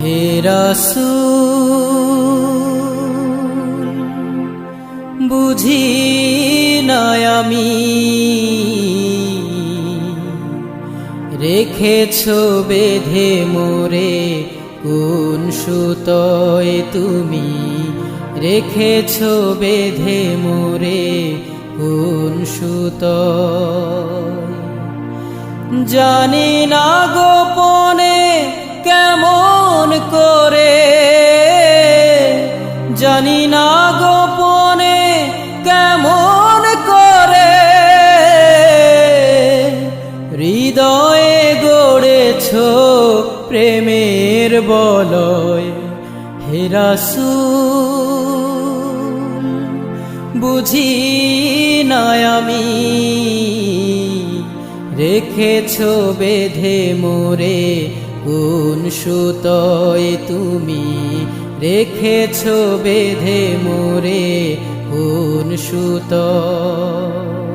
হে রাসূল বুঝি না আমি রেখেছো বেঁধে মোরে কোন সুতোয় তুমি রেখেছো বেঁধে মোরে কোন সুতোয় জানি না গোপনে কেমন করে জানি না গোপনে কেমন করে হৃদয়ে গড়েছো প্রেমের বলয় হে রাসূল বুঝি না আমি রেখেছো বেঁধে মোরে কোন সুতোয় তুমি রেখেছো বেঁধে মোরে কোন সুতোয়